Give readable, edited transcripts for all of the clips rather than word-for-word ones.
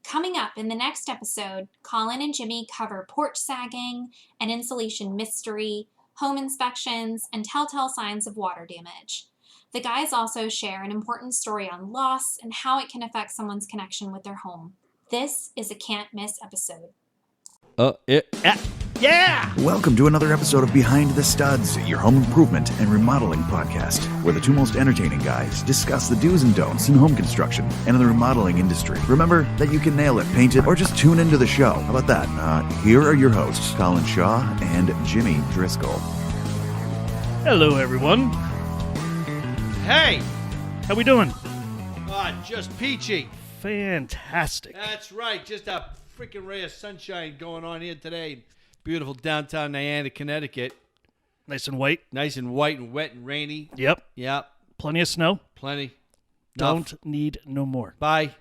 Coming up in the next episode, Colin and Jimmy cover porch sagging, an insulation mystery, home inspections, and telltale signs of water damage. The guys also share an important story on loss and how it can affect someone's connection with their home. This is a can't miss episode. Yeah! Welcome to another episode of Behind the Studs, your home improvement and remodeling podcast, where the two most entertaining guys discuss the do's and don'ts in home construction and in the remodeling industry. Remember that you can nail it, paint it, or just tune into the show. How about that? Here are your hosts, Colin Shaw and Jimmy Driscoll. Hello, everyone. Hey! How we doing? Just peachy. Fantastic. That's right. Just a freaking ray of sunshine going on here today. Beautiful downtown Niantic, Connecticut. Nice and white. Nice and white and wet and rainy. Yep. Yep. Plenty of snow. Plenty. Don't Enough. need no more. Bye.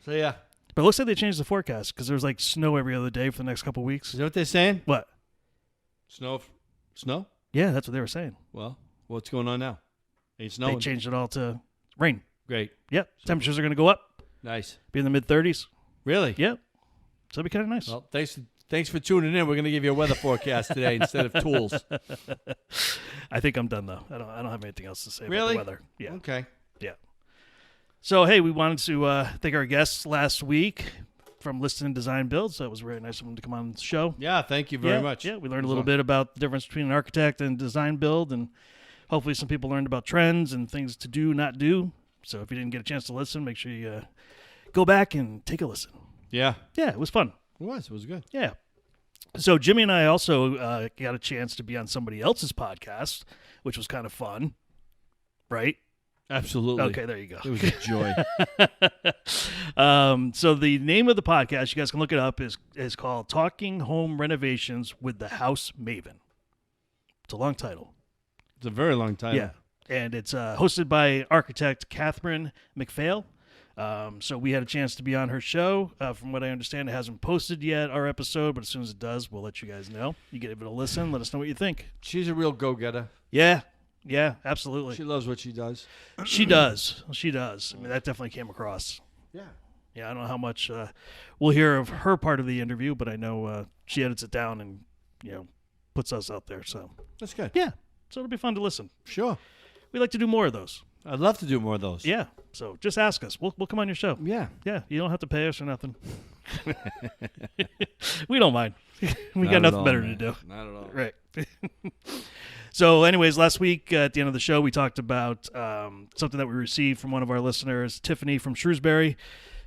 See ya. But it looks like they changed the forecast because there's like snow every other day for the next couple of weeks. Is that what they're saying? What? Snow? Snow? Yeah, that's what they were saying. Well, what's going on now? Ain't snowing. They changed it all to rain. Great. Yep. Temperatures are going to go up. Nice. Be in the mid-30s. Really? Yep. So it'll be kind of nice. Well, thanks for tuning in. We're going to give you a weather forecast today instead of tools. I think I'm done, though. I don't have anything else to say Really? about the weather. Yeah. Okay. Yeah. So, hey, we wanted to thank our guests last week from Liston and Design Build. So it was very nice of them to come on the show. Yeah, thank you very much. Yeah, we learned a little bit about the difference between an architect and design build, and hopefully some people learned about trends and things to do, not do. So if you didn't get a chance to listen, make sure you go back and take a listen. Yeah. Yeah, it was fun. It was good. Yeah. So Jimmy and I also got a chance to be on somebody else's podcast, which was kind of fun, right? Absolutely. Okay, there you go. It was a joy. So the name of the podcast, you guys can look it up, is called Talking Home Renovations with the House Maven. It's a long title. It's a very long time. Yeah. And it's hosted by architect Catherine McPhail. So we had a chance to be on her show. From what I understand, it hasn't posted yet, our episode, but as soon as it does, we'll let you guys know. You give it a listen. Let us know what you think. She's a real go-getter. Yeah. Yeah, absolutely. She loves what she does. She does. She does. I mean, that definitely came across. Yeah. Yeah, I don't know how much we'll hear of her part of the interview, but I know she edits it down and, puts us out there. So That's good. yeah, so it'll be fun to listen. Sure. We'd like to do more of those. I'd love to do more of those. Yeah, so just ask us. We'll come on your show. Yeah. Yeah, you don't have to pay us or nothing. We don't mind. We Not got at nothing all, better man. to do. Not at all. Right. So anyways, last week at the end of the show, we talked about something that we received from one of our listeners, Tiffany from Shrewsbury.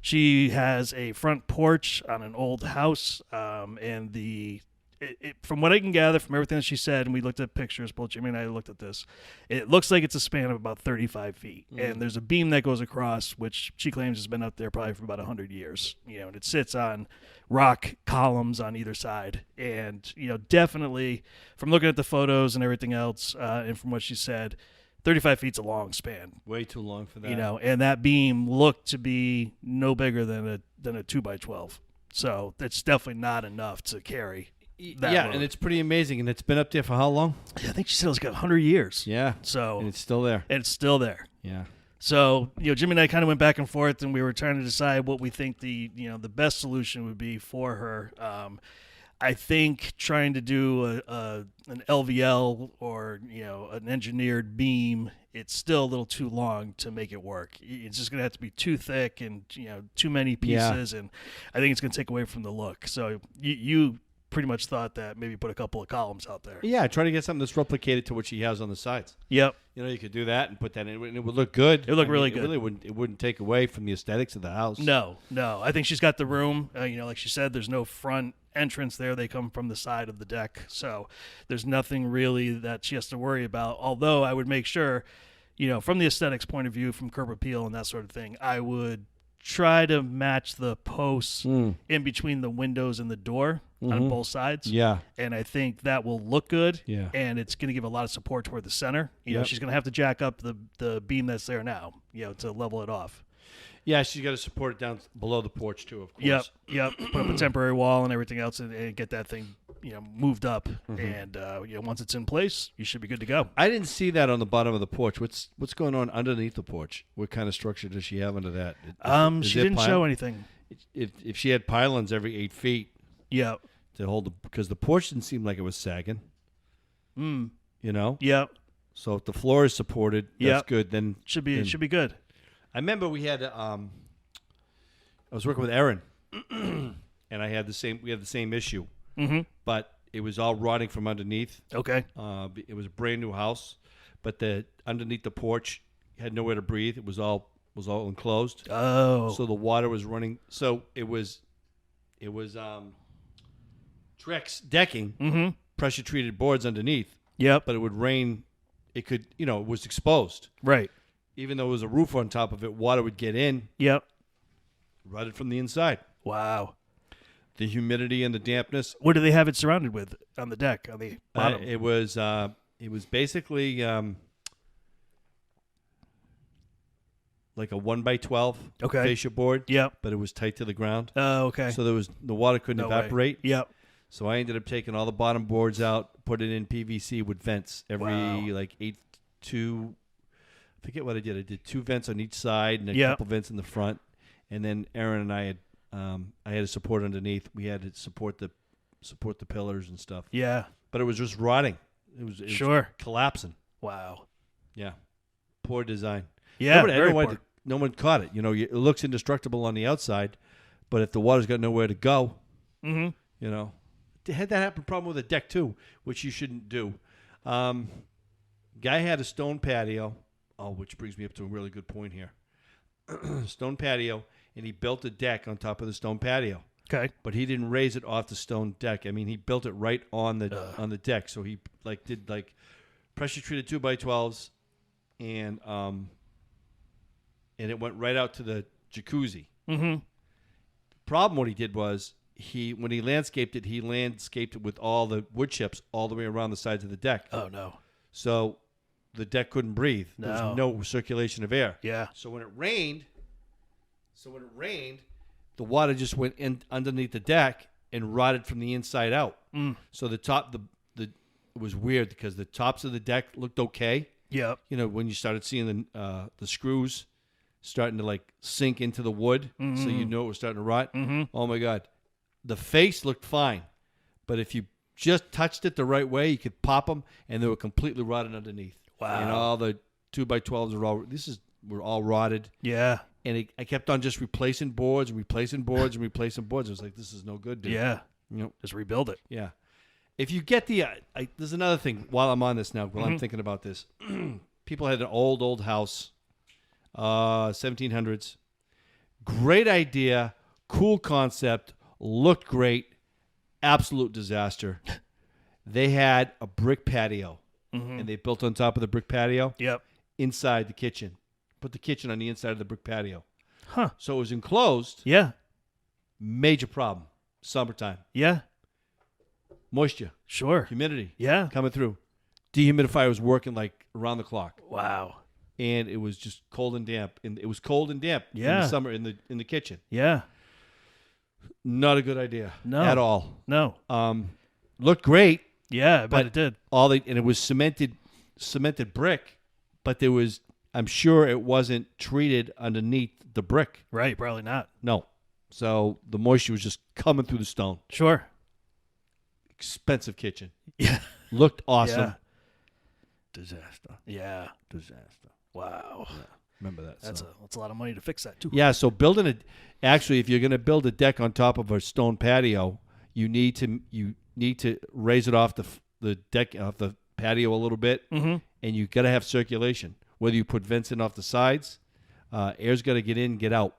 She has a front porch on an old house, and from what I can gather from everything that she said, and we looked at pictures, both Jimmy and I looked at this, it looks like it's a span of about 35 feet. And there's a beam that goes across, which she claims has been up there probably for about 100 years. And it sits on rock columns on either side. And, definitely from looking at the photos and everything else, and from what she said, 35 feet's a long span. Way too long for that. And that beam looked to be no bigger than a 2x12. So that's definitely not enough to carry. Yeah, load. and it's pretty amazing. And it's been up there for how long? I think she said it's got 100 years. Yeah. So And it's still there. it's still there. Yeah. So, Jimmy and I kind of went back and forth, and we were trying to decide what we think the best solution would be for her. I think trying to do an LVL or, an engineered beam, it's still a little too long to make it work. It's just going to have to be too thick and, too many pieces, and I think it's going to take away from the look. So you pretty much thought that maybe put a couple of columns out there. Yeah, try to get something that's replicated to what she has on the sides. Yep. You could do that and put that in, and it would look good. It would look really good. It wouldn't take away from the aesthetics of the house. No. I think she's got the room. Like she said, there's no front entrance there. They come from the side of the deck. So there's nothing really that she has to worry about. Although I would make sure, from the aesthetics point of view, from curb appeal and that sort of thing, I would try to match the posts in between the windows and the door on both sides. Yeah. And I think that will look good. Yeah. And it's going to give a lot of support toward the center. She's going to have to jack up the beam that's there now, to level it off. Yeah, she's got to support it down below the porch too, of course. Yep. Put up a temporary wall and everything else, and get that thing, moved up. And once it's in place, you should be good to go. I didn't see that on the bottom of the porch. What's going on underneath the porch? What kind of structure does she have under that? She didn't show anything. if she had pylons every 8 feet Yep. to hold because the porch didn't seem like it was sagging. Mm. You know. Yep. So if the floor is supported, that's Yep. good. Then Should be good. I remember we had I was working with Erin, and we had the same issue, Mm-hmm. but it was all rotting from underneath. Okay. It was a brand new house, but the underneath the porch had nowhere to breathe. It was all enclosed. Oh. So the water was running. So it was Trex decking, Mm-hmm. pressure treated boards underneath, Yep. but it would rain. It could, it was exposed. Right. Even though it was a roof on top of it, water would get in, Yep. rotted from the inside. Wow. The humidity and the dampness. What do they have it surrounded with on the deck on the bottom? It was basically like a 1x12 Okay. fascia board. Yep. But it was tight to the ground, Oh, okay. so the water couldn't No way. evaporate. Yep. So I ended up taking all the bottom boards out, put it in PVC with vents every Wow. like I forget what I did. I did 2 vents on each side and a Yep. couple vents in the front, and then Aaron and I had a support underneath. We had to support the pillars and stuff. Yeah. But it was just rotting. It was Sure. collapsing. Wow. Yeah, poor design. Yeah. I Very don't know why poor. no one caught it. It looks indestructible on the outside, but if the water's got nowhere to go, Mm-hmm. had that happen problem with a deck too, which you shouldn't do. Guy had a stone patio. Oh, which brings me up to a really good point here. Stone patio, and he built a deck on top of the stone patio, Okay. but he didn't raise it off the stone deck. I mean, he built it right on the deck. So he did pressure treated 2x12s, and it went right out to the jacuzzi. Mm-hmm. Problem what he did was when he landscaped it with all the wood chips all the way around the sides of the deck. Oh no. So the deck couldn't breathe. There was no circulation of air. Yeah. So when it rained, the water just went in underneath the deck and rotted from the inside out. Mm. So the top it was weird because the tops of the deck looked okay. Yep. When you started seeing the screws starting to sink into the wood, so you know it was starting to rot. Mm-hmm. Oh my God. The face looked fine, but if you just touched it the right way, you could pop them, and they were completely rotted underneath. Wow. And all the 2x12s were all rotted. Yeah. And I kept on just replacing boards and replacing boards and replacing boards. I was like, this is no good, dude. Yeah. You Just rebuild it. yeah. If you get there's another thing while I'm on this now, while I'm thinking about this. People had an old house, 1700s. Great idea, cool concept, looked great, absolute disaster. They had a brick patio, and they built on top of the brick patio Yep. inside the kitchen. Put the kitchen on the inside of the brick patio. Huh. So it was enclosed. Yeah. Major problem. Summertime. Yeah. Moisture, Sure. humidity Yeah. coming through. Dehumidifier was working around the clock. Wow. And it was just cold and damp. And it was cold and damp in Yeah. the summer in the kitchen. Yeah. Not a good idea. No. At all. No. Looked great. Yeah, I bet But it did. And it was cemented brick, but I'm sure it wasn't treated underneath the brick. Right. Probably not. No. So the moisture was just coming through the stone. Sure. Expensive kitchen. Yeah. Looked awesome. Yeah. Disaster. Yeah. Disaster. Wow. Yeah. Remember that. That's a lot of money to fix that too. Yeah, so actually, if you're going to build a deck on top of a stone patio, you need to raise it off the deck, off the patio a little bit, Mm-hmm. and you got to have circulation. Whether you put vents in off the sides, air's got to get in, get out.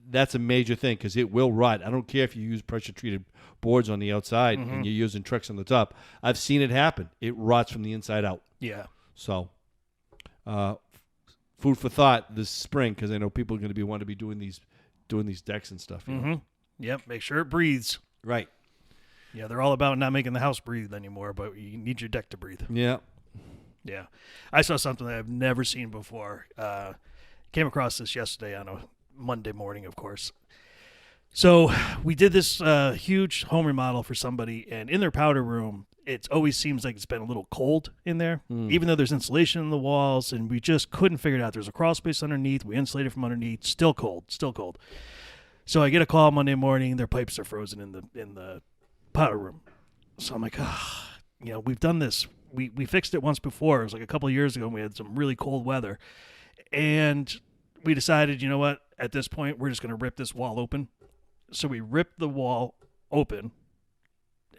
That's a major thing because it will rot. I don't care if you use pressure treated boards on the outside and you're using Trex on the top. I've seen it happen. It rots from the inside out. Yeah. So, food for thought this spring because I know people are going to want to be doing these decks and stuff. You know? Mm-hmm. Yep. Make sure it breathes. Right. Yeah, they're all about not making the house breathe anymore, but you need your deck to breathe. Yeah. Yeah. I saw something that I've never seen before. Came across this yesterday on a Monday morning, of course. So we did this huge home remodel for somebody, and in their powder room, it always seems like it's been a little cold in there, even though there's insulation in the walls, and we just couldn't figure it out. There's a crawl space underneath. We insulated from underneath. Still cold. So I get a call Monday morning. Their pipes are frozen in the powder room. So I'm like, we've done this. We fixed it once before. It was like a couple of years ago, and we had some really cold weather. And we decided, you know what? At this point, we're just going to rip this wall open. So we ripped the wall open.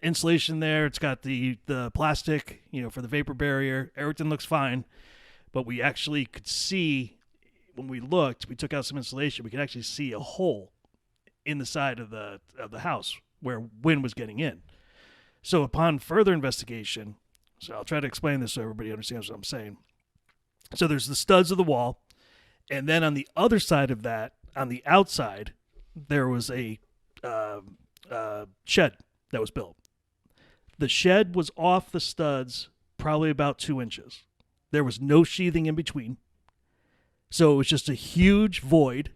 Insulation there. It's got the plastic, for the vapor barrier. Everything looks fine. But we actually could see, when we looked, we took out some insulation. We could actually see a hole in the side of the house where wind was getting in. So upon further investigation, so I'll try to explain this so everybody understands what I'm saying. So there's the studs of the wall. And then on the other side of that, on the outside, there was a shed that was built. The shed was off the studs probably about 2 inches. There was no sheathing in between. So it was just a huge void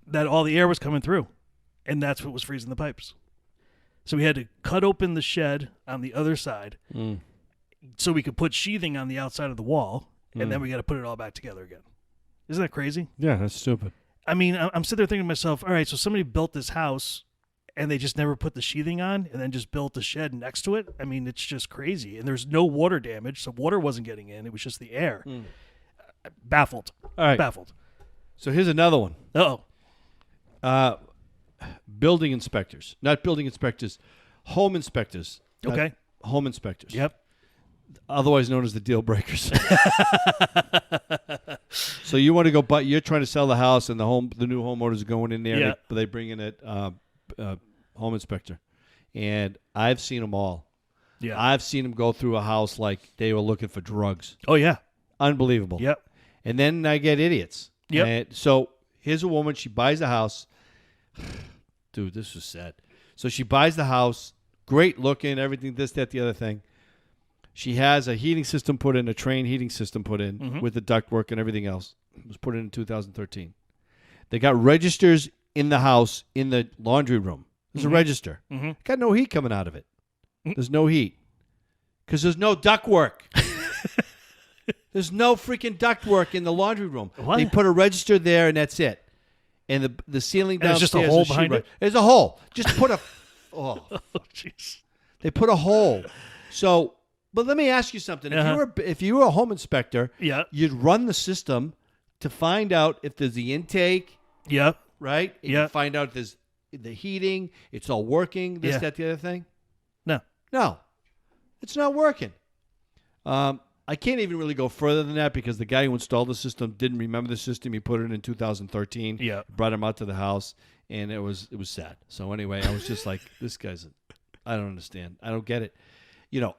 that all the air was coming through. And that's what was freezing the pipes. So we had to cut open the shed on the other side so we could put sheathing on the outside of the wall. And then we got to put it all back together again. Isn't that crazy? Yeah, that's stupid. I mean, I'm sitting there thinking to myself, all right, so somebody built this house and they just never put the sheathing on and then just built the shed next to it. I mean, it's just crazy. And there's no water damage, so water wasn't getting in. It was just the air. Baffled. All right. Baffled. So here's another one. Uh-oh. Building inspectors. Not building inspectors. Home inspectors. Okay. Home inspectors. Yep. Otherwise known as the deal breakers. So you want to go, but you're trying to sell the house, and the new homeowners are going in there. Yeah. But they bring in a home inspector, and I've seen them all. Yeah. I've seen them go through a house like they were looking for drugs. Oh, yeah. Unbelievable. Yep. And then I get idiots. Yep. And so here's a woman. She buys a house. Dude, this was sad. So she buys the house. Great looking, everything, this, that, the other thing. She has a heating system put in, a train heating system put in with the ductwork and everything else. It was put in 2013. They got registers in the house in the laundry room. There's a register. Got no heat coming out of it. There's no heat because there's no ductwork. There's no freaking ductwork in the laundry room. What? They put a register there and that's it. And the ceiling And it's downstairs just a hole is behind sheetrock. it? There's a hole. Just put a. Oh, Jeez. they put a hole. So, but let me ask you something. If you were a home inspector, Yeah. you'd run the system to find out if there's the intake, Yep. right? And Yeah. you find out if there's the heating, it's all working, this, Yeah. that, the other thing. No. It's not working. I can't even really go further than that because the guy who installed the system didn't remember the system. He put it in 2013. Yeah. Brought him out to the house, and it was sad. So anyway, I was just like, this guy's, I don't understand. I don't get it.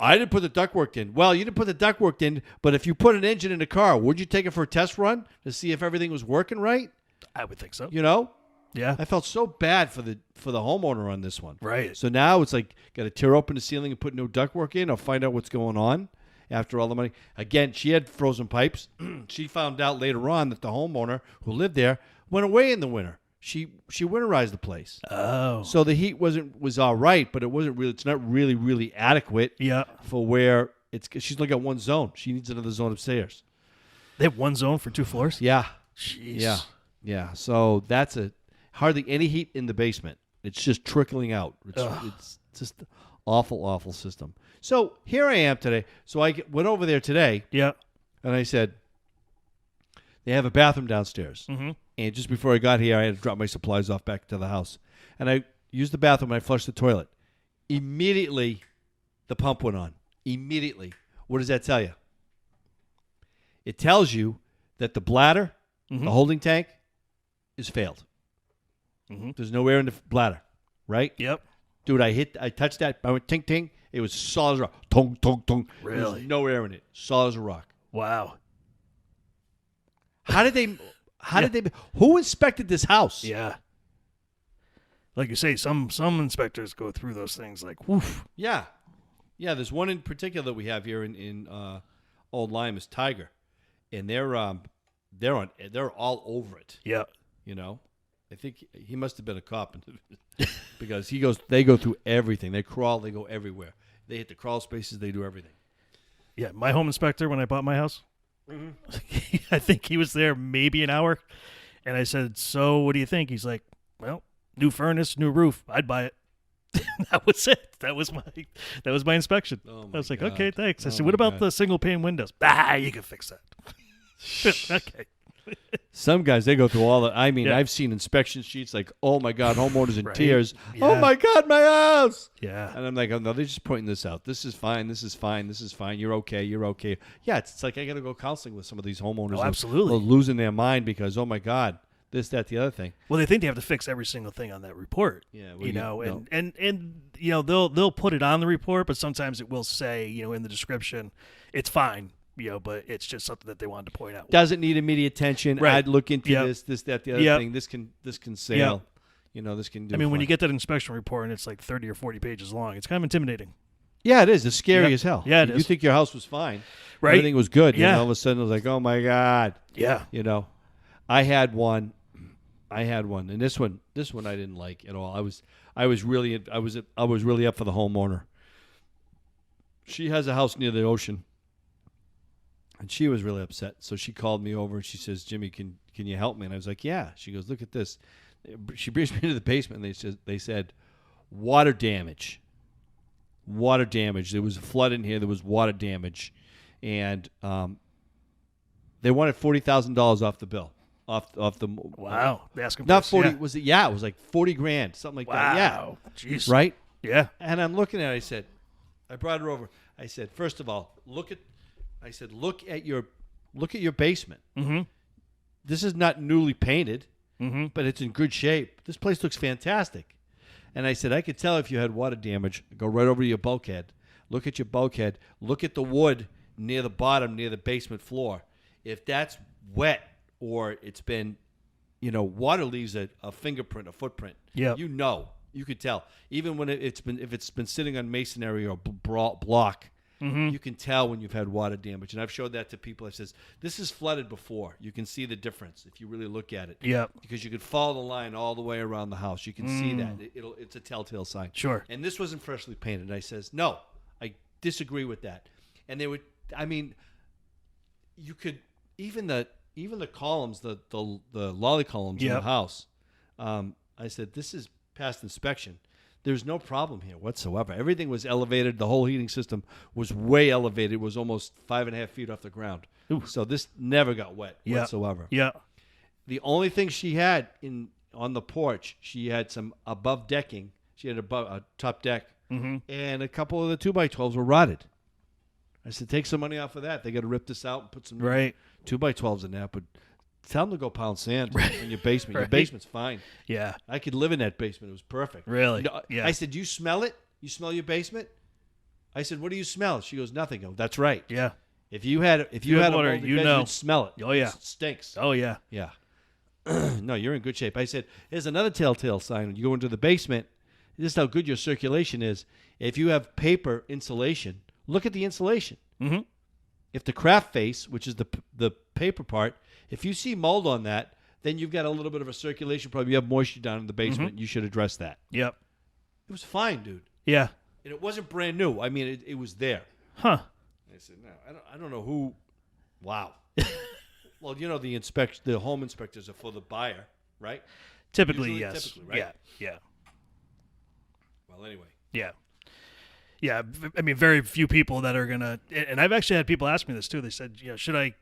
I didn't put the ductwork in. Well, you didn't put the ductwork in, but if you put an engine in a car, would you take it for a test run to see if everything was working right? I would think so. Yeah. I felt so bad for the homeowner on this one. Right. So now it's like, got to tear open the ceiling and put no ductwork in or find out what's going on after all the money. Again, she had frozen pipes. She found out later on that the homeowner who lived there went away in the winter. She winterized the place. Oh. So the heat was all right, but it's not really adequate Yeah. for where she's only got one zone. She needs another zone upstairs. They have one zone for 2 floors? Yeah. Jeez. Yeah. So that's hardly any heat in the basement. It's just trickling out. It's just awful system. So here I am today. So I went over there today. Yeah. And I said, they have a bathroom downstairs. Mm-hmm. And just before I got here, I had to drop my supplies off back to the house. And I used the bathroom and I flushed the toilet. Immediately, the pump went on. Immediately. What does that tell you? It tells you that the bladder, the holding tank, is failed. There's no air in the bladder, right? Yep. Dude, I touched that. I went ting, ting. It was solid as a rock. Tong, tong, tong. Really? There was no air in it. Solid as a rock. Wow. How did they... Who inspected this house? Yeah. Like you say, some inspectors go through those things like, woof. Yeah. There's one in particular that we have here in Old Lyme is Tiger, and they're all over it. Yeah. I think he must have been a cop because they go through everything. They crawl, they go everywhere. They hit the crawl spaces, they do everything. Yeah, my home inspector when I bought my house, I think he was there maybe an hour, and I said, "So, what do you think?" He's like, "Well, new furnace, new roof. I'd buy it." That was it. That was my inspection. Oh I was like, God. "Okay, thanks." I said, Oh "What my about God. the single pane windows?" You can fix that. Okay. Some guys, they go through all the. I mean, Yeah. I've seen inspection sheets like, "Oh my God, homeowners in Right. tears." Yeah. Oh my God, my house. Yeah. And I'm like, "Oh no, they're just pointing this out. This is fine. This is fine. This is fine. You're okay. You're okay." Yeah, it's like I got to go counseling with some of these homeowners. Oh, absolutely. Who are losing their mind because, oh my God, this, that, the other thing. Well, they think they have to fix every single thing on that report. Yeah, well, you you- know, no. and you know they'll put it on the report, but sometimes it will say, you know, in the description, it's fine, you know, but it's just something that they wanted to point out. Doesn't need immediate attention. Right. I'd look into Yep. this, that, the other Yep. thing. This can sail. Yep. You know, this can do. I mean, when fine. you get that inspection report and it's like 30 or 40 pages long, it's kind of intimidating. Yeah, it is. It's scary Yep. as hell. Yeah, it You is. think your house was fine. Right. Everything was good. Yeah. And all of a sudden it was like, oh my God. Yeah. You know, I had one, and this one I didn't like at all. I was really up for the homeowner. She has a house near the ocean, and she was really upset. So she called me over and she says, "Jimmy, can you help me?" And I was like, "Yeah." She goes, "Look at this." She brings me to the basement, and they said, water damage. Water damage. There was a flood in here. There was water damage, and they wanted $40,000 off the bill. Off the Wow. The asking not price, 40 yeah. was it? Yeah, it was like 40 grand, something like that. Wow. Yeah, Jeez. right. Yeah. And I'm looking at it. I brought her over. I said, first of all, look at your basement. Mm-hmm. This is not newly painted, Mm-hmm. but it's in good shape. This place looks fantastic. And I said, I could tell if you had water damage. Go right over to your bulkhead. Look at your bulkhead. Look at the wood near the bottom, near the basement floor. If that's wet or it's been, water leaves a fingerprint, a footprint. Yep. You could tell. Even when if it's been sitting on masonry or block, you can tell when you've had water damage. And I've showed that to people. I says, this is flooded before. You can see the difference if you really look at it. Yep. Because you could follow the line all the way around the house. You can see that. It's a telltale sign. Sure. And this wasn't freshly painted. And I says, no, I disagree with that. And they would, you could, even the columns, the lolly columns in the Yep. house, I said, this is past inspection. There's no problem here whatsoever. Everything was elevated. The whole heating system was way elevated. It was almost 5.5 feet off the ground. Ooh. So this never got wet Yeah. whatsoever. Yeah. The only thing she had on the porch, she had some above decking. She had a top deck, and a couple of the 2x12s were rotted. I said, take some money off of that. They got to rip this out and put some Right. 2x12s in there. But tell them to go pound sand in your basement. Your Right. basement's fine. Yeah. I could live in that basement. It was perfect. Really? No, Yeah. I said, you smell it? You smell your basement? I said, what do you smell? She goes, nothing. I go, that's right. Yeah. If you had you had a water, moldy you basement, know. you'd smell it. Oh, yeah. It stinks. Oh, yeah. Yeah. No, you're in good shape. I said, here's another telltale sign. When you go into the basement, this is how good your circulation is. If you have paper insulation, look at the insulation. Mm-hmm. If the craft face, which is the paper part, if you see mold on that, then you've got a little bit of a circulation problem. You have moisture down in the basement. You should address that. Yep. It was fine, dude. Yeah. And it wasn't brand new. I mean, it was there. Huh. I said, no, I don't know who. Wow. Well, the home inspectors are for the buyer, right? Typically, Usually, yes. typically, right? Yeah. Yeah. Well, anyway. Yeah. Yeah. I mean, very few people that are gonna. And I've actually had people ask me this too. They said, should I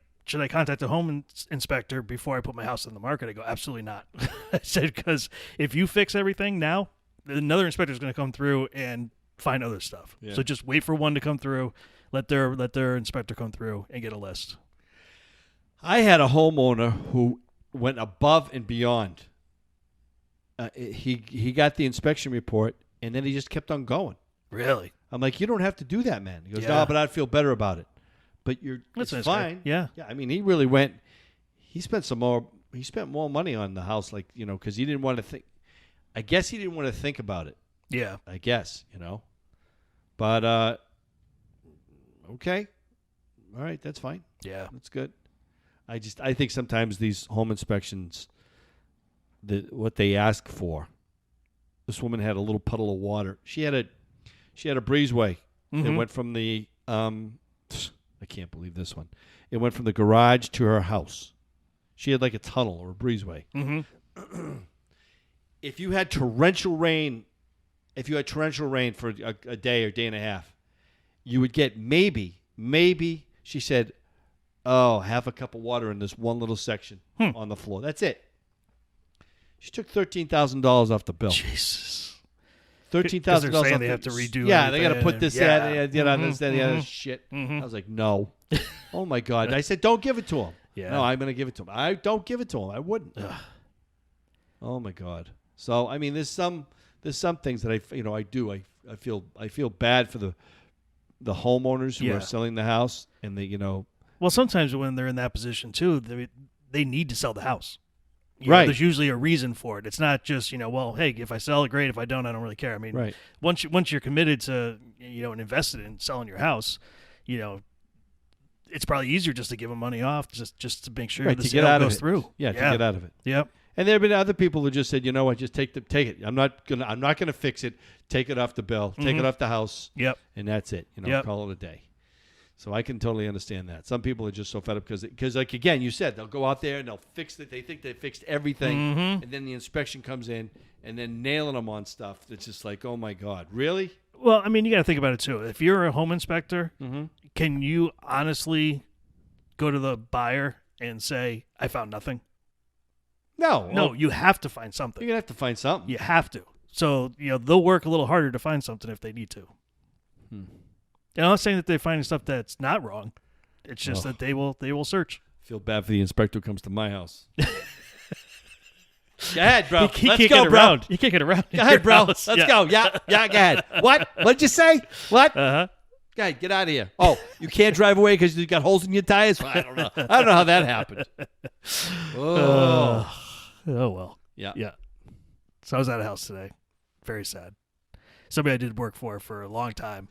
contact the home inspector before I put my house on the market? I go, absolutely not. I said, because if you fix everything now, another inspector is going to come through and find other stuff. Yeah. So just wait for one to come through. Let their inspector come through and get a list. I had a homeowner who went above and beyond. He got the inspection report, and then he just kept on going. Really? I'm like, you don't have to do that, man. He goes, Yeah. no, but I'd feel better about it. But That's it's nice, fine. right? Yeah. Yeah. I mean, he really went. He spent more money on the house, because he didn't want to think. I guess he didn't want to think about it. Yeah. I guess, But okay, all right, that's fine. Yeah. That's good. I think sometimes these home inspections, what they ask for. This woman had a little puddle of water. She had a breezeway. It went from the I can't believe this one. It went from the garage to her house. She had like a tunnel or a breezeway. If you had torrential rain for a day or day and a half, you would get maybe, she said, half a cup of water in this one little section on the floor. That's it. She took $13,000 off the bill. Jesus. $13,000 off they have to redo. Yeah, they got to put this this, that, the other shit. I was like, no. Oh my God. I said, don't give it to him. Yeah. No, I'm going to give it to him. I don't give it to him. I wouldn't. Oh my God. So I mean, there's some things that I do. I feel bad for the homeowners who are selling the house and Well, sometimes when they're in that position too, they need to sell the house. Right. There's usually a reason for it. It's not just, well, hey, if I sell it, great. If I don't really care. I mean, right. Once you're committed to, and invested in selling your house, it's probably easier just to give them money off, just to make sure the sale goes through. Yeah, to get out of it. Yep. And there have been other people who just said, you know what, just take it. I'm not gonna fix it. Take it off the bill. Take it off the house. Yep. And that's it. Call it a day. So I can totally understand that. Some people are just so fed up because like again, you said they'll go out there and they'll fix it. They think they fixed everything, and then the inspection comes in and then nailing them on stuff. It's just like, oh my God, really? Well, I mean, you got to think about it too. If you're a home inspector, can you honestly go to the buyer and say, "I found nothing"? No, you have to find something. You're gonna have to find something. You have to. So they'll work a little harder to find something if they need to. And I'm not saying that they're finding stuff that's not wrong. It's just that they will search. I feel bad for the inspector who comes to my house. Go ahead, bro. He Let's can't go, get bro. around. You can't get around. Go ahead, bro. Let's go. Yeah, go ahead. What? What'd you say? What? Uh-huh. Go ahead, get out of here. Oh, you can't drive away because you got holes in your tires? I don't know. I don't know how that happened. Oh well. Yeah. Yeah. So I was at a house today. Very sad. Somebody I did work for a long time.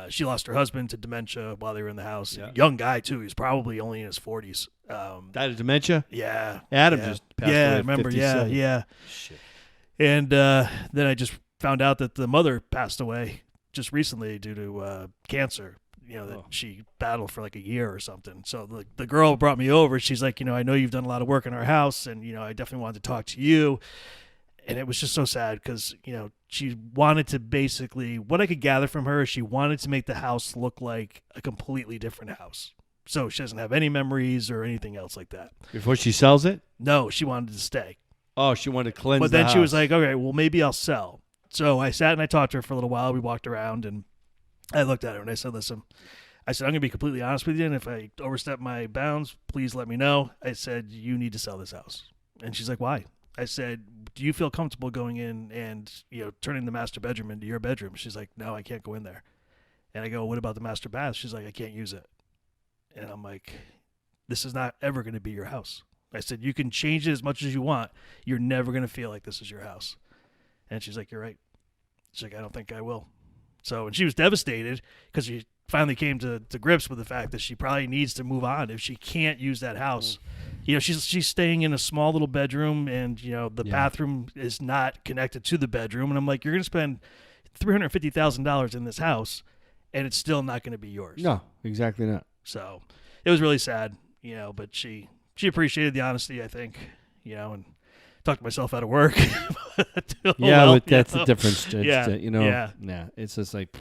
She lost her husband to dementia while they were in the house. Yeah. Young guy, too. He's probably only in his 40s. Died of dementia? Yeah. Adam just passed away I at remember. 57. Yeah. Shit. And then I just found out that the mother passed away just recently due to cancer. That she battled for like a year or something. So the girl brought me over. She's like, I know you've done a lot of work in our house, and I definitely wanted to talk to you. And it was just so sad because she wanted to basically, what I could gather from her is she wanted to make the house look like a completely different house. So she doesn't have any memories or anything else like that. Before she sells it? No, she wanted to stay. Oh, she wanted to cleanse. But then she was like, okay, well maybe I'll sell. So I sat and I talked to her for a little while. We walked around and I looked at her and I said, listen, I'm going to be completely honest with you. And if I overstep my bounds, please let me know. I said, you need to sell this house. And she's like, why? I said, do you feel comfortable going in and, turning the master bedroom into your bedroom? She's like, no, I can't go in there. And I go, what about the master bath? She's like, I can't use it. And I'm like, this is not ever going to be your house. I said, you can change it as much as you want. You're never going to feel like this is your house. And she's like, you're right. She's like, I don't think I will. So, and she was devastated because she finally came to grips with the fact that she probably needs to move on if she can't use that house. She's staying in a small little bedroom, and the bathroom is not connected to the bedroom. And I'm like, you're going to spend $350,000 in this house, and it's still not going to be yours. No, exactly not. So it was really sad, But she appreciated the honesty, I think, and talked myself out of work. But that's the difference. It's just like,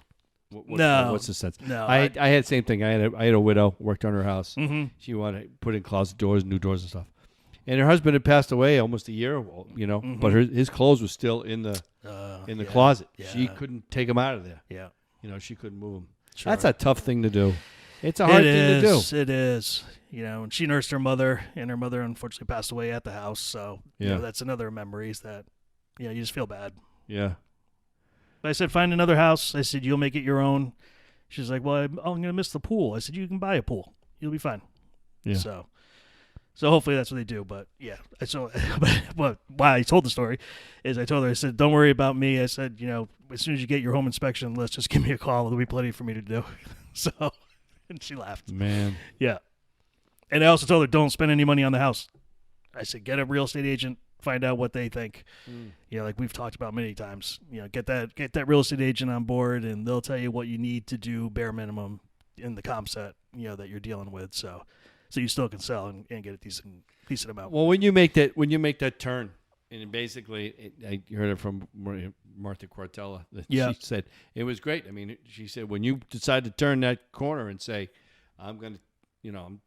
what's the sense? No, I had the same thing. I had a widow worked on her house. Mm-hmm. She wanted to put in closet doors, new doors and stuff. And her husband had passed away almost a year, Mm-hmm. but his clothes were still in the closet. Yeah. She couldn't take them out of there. Yeah. She couldn't move them. Sure. That's a tough thing to do. It's a hard thing to do. It is. And she nursed her mother, and her mother unfortunately passed away at the house. So that's another memories that, you just feel bad. Yeah. But I said, find another house. I said, you'll make it your own. She's like, well, I'm going to miss the pool. I said, you can buy a pool. You'll be fine. Yeah. So hopefully that's what they do. But yeah, but why I told the story is I told her, I said, don't worry about me. I said, as soon as you get your home inspection list, just give me a call. There'll be plenty for me to do. And she laughed. Man. Yeah. And I also told her, don't spend any money on the house. I said, get a real estate agent, find out what they think. You know, like we've talked about many times. You know, get that real estate agent on board, and they'll tell you what you need to do bare minimum in the comp set, you know, that you're dealing with. So you still can sell and get a decent amount. Well, when you make that turn, and basically, I heard it from Martha Quartella that she said it was great. I mean, she said when you decide to turn that corner and say, I'm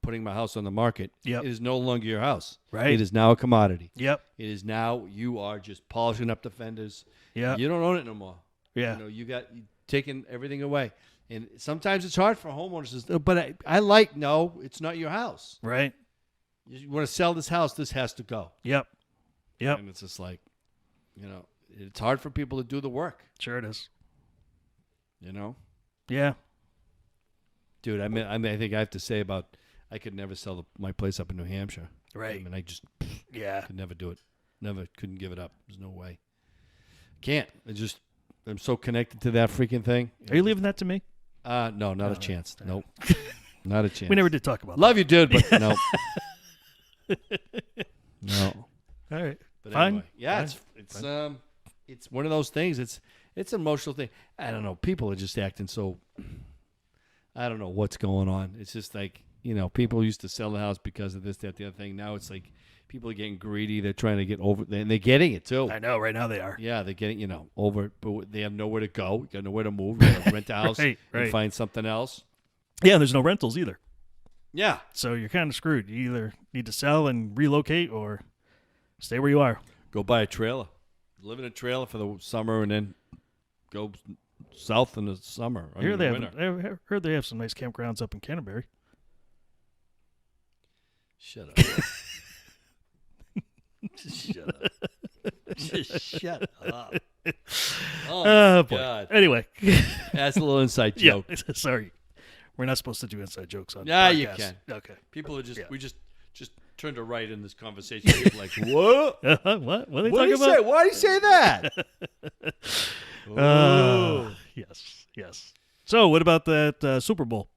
putting my house on the market. Yep. It is no longer your house. Right. It is now a commodity. Yep. It is now you are just polishing up the fenders. Yeah. You don't own it no more. Yeah. You got taking everything away. And sometimes it's hard for homeowners. But I like, no, it's not your house. Right. You want to sell this house, this has to go. Yep. And it's just like, it's hard for people to do the work. Sure it is. Yeah. Dude, I think I have to say I could never sell my place up in New Hampshire. Right. I mean, I just Yeah. could never do it. Couldn't give it up. There's no way. Can't. I'm so connected to that freaking thing. Are you leaving that to me? No, not a chance. Nope. Not a chance. We never did talk about Love you, dude, but no. No. All right. But Fine. anyway, yeah, Fine. it's one of those things. It's an emotional thing. I don't know. People are just acting so. I don't know what's going on. It's just like people used to sell the house because of this, that, the other thing. Now it's like people are getting greedy. They're trying to get over, and they're getting it too. I know. Right now they are. Yeah, they're getting over, but they have nowhere to go. You got nowhere to move. You got to rent a house Right. and find something else. Yeah. And there's no rentals either. Yeah. So you're kind of screwed. You either need to sell and relocate or stay where you are. Go buy a trailer. Live in a trailer for the summer and then go south in the summer. I heard they have some nice campgrounds up in Canterbury. Shut up. Shut up. Just shut up. Oh, Boy. God. Anyway. That's a little inside joke. Yeah. Sorry. We're not supposed to do inside jokes on Yeah, podcasts. you can. Okay. People are just, Yeah. we just turned to right in this conversation. People are like, what? What? What are they What did talking he about? say? Why did he say that? Oh. Yes. So, what about that Super Bowl?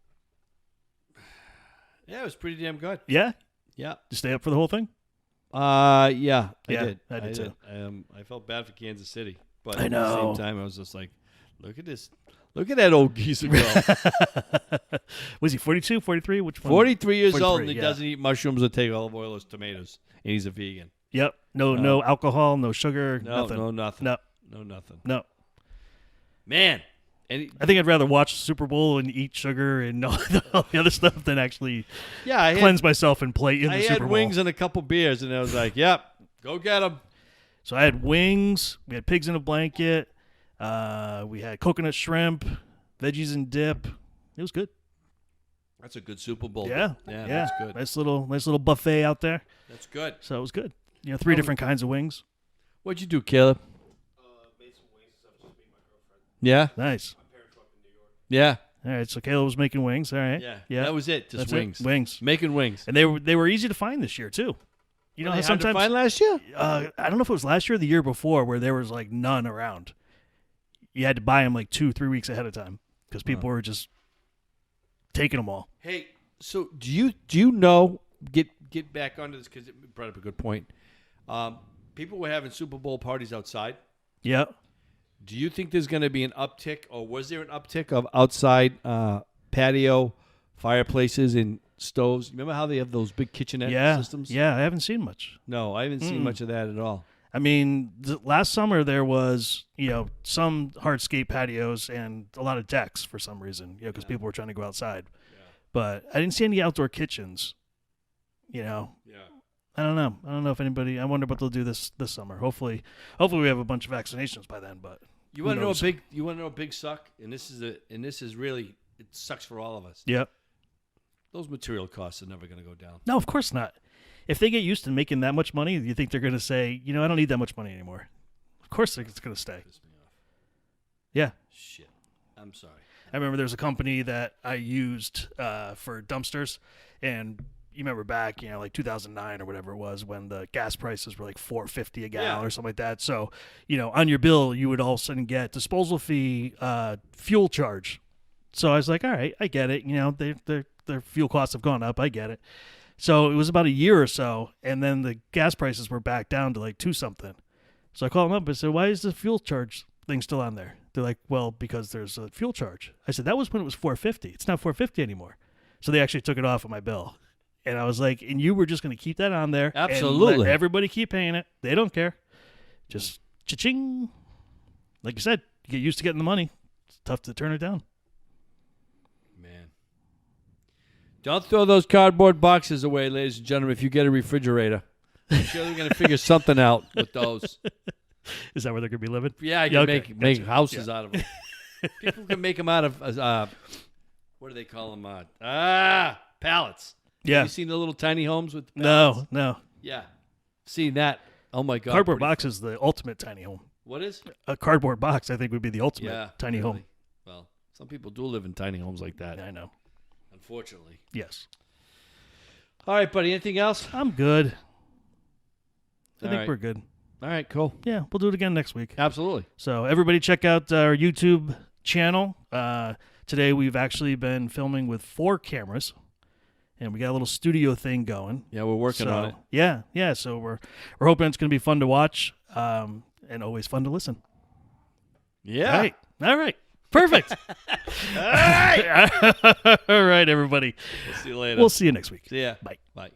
Yeah, it was pretty damn good. Yeah? Yeah. Did you stay up for the whole thing? Yeah, I Yeah, did. I did too. I felt bad for Kansas City, but I at the know. same time, I was just like, look at this. Look at that old geezer go. Was he 42, 43? Which one? 43 years 43, old, and he yeah. doesn't eat mushrooms or take olive oil or tomatoes, and he's a vegan. Yep. No alcohol, no sugar, nothing. No, nothing. No. No, nothing. No. Man. And I think I'd rather watch the Super Bowl and eat sugar and all the other stuff than actually yeah, cleanse myself and play in the I Super had Bowl. wings and a couple beers, and I was like, yep, go get them. So I had wings. We had pigs in a blanket. We had coconut shrimp, veggies and dip. It was good. That's a good Super Bowl. Yeah. That's good. Nice little buffet out there. That's good. So it was good. Three different kinds of wings. What'd you do, Caleb? Made some wings and stuff just me and my girlfriend. Yeah? Nice. My parents were up in New York. Yeah. All right. So Caleb was making wings. All right. Yeah. That was it. Just That's wings. It. Wings. Making wings. And they were easy to find this year too. You know Were how they hard to sometimes find last year? I don't know if it was last year or the year before where there was like none around. You had to buy them like 2-3 weeks ahead of time because people were just taking them all. Hey, so do you know? Get back onto this because it brought up a good point. People were having Super Bowl parties outside. Yeah. Do you think there's going to be an uptick, or was there an uptick of outside patio fireplaces and stoves? Remember how they have those big kitchenette systems? Yeah, I haven't seen much. No, I haven't seen much of that at all. I mean, last summer there was, some hardscape patios and a lot of decks for some reason, because people were trying to go outside. Yeah. But I didn't see any outdoor kitchens, Yeah. I don't know. I don't know if anybody. I wonder what they'll do this summer. Hopefully we have a bunch of vaccinations by then. But You want to know a big? You want to know a big suck? And this is really, it sucks for all of us. Yep. Those material costs are never going to go down. No, of course not. If they get used to making that much money, you think they're going to say, I don't need that much money anymore? Of course it's going to stay. Piss me off. Yeah. Shit. I'm sorry. I remember there's a company that I used for dumpsters, and you remember back, like 2009 or whatever it was, when the gas prices were like $4.50 a gallon or something like that. So, on your bill, you would all of a sudden get disposal fee, fuel charge. So I was like, all right, I get it. Their fuel costs have gone up. I get it. So it was about a year or so, and then the gas prices were back down to like 2 something. So I called them up and said, "Why is the fuel charge thing still on there?" They're like, "Well, because there's a fuel charge." I said, "That was when it was $4.50. It's not $4.50 anymore." So they actually took it off of my bill. And I was like, "And you were just going to keep that on there? Absolutely. And let everybody keep paying it. They don't care. Just cha-ching." Like you said, you get used to getting the money. It's tough to turn it down. Man. Don't throw those cardboard boxes away, ladies and gentlemen, if you get a refrigerator. I'm sure they're going to figure something out with those. Is that where they're going to be living? Yeah, you okay. can make Gotcha. houses out of them. People can make them out of, what do they call them? Pallets. Yeah. Have you seen the little tiny homes with pallets? No. Yeah. Seen that. Oh, my God. Cardboard box is the ultimate tiny home. What is? A cardboard box, I think, would be the ultimate Yeah. tiny really. home. Well, some people do live in tiny homes like that. Yeah, I know. Unfortunately. Yes. All right, buddy. Anything else? I'm good. I All think right. we're good. All right, cool. Yeah, we'll do it again next week. Absolutely. So everybody check out our YouTube channel. Today we've actually been filming with 4 cameras, and we got a little studio thing going. Yeah, we're working on it. Yeah. So we're hoping it's going to be fun to watch, and always fun to listen. Yeah. All right. Perfect. All right. All right, everybody. We'll see you later. We'll see you next week. See ya. Bye. Bye.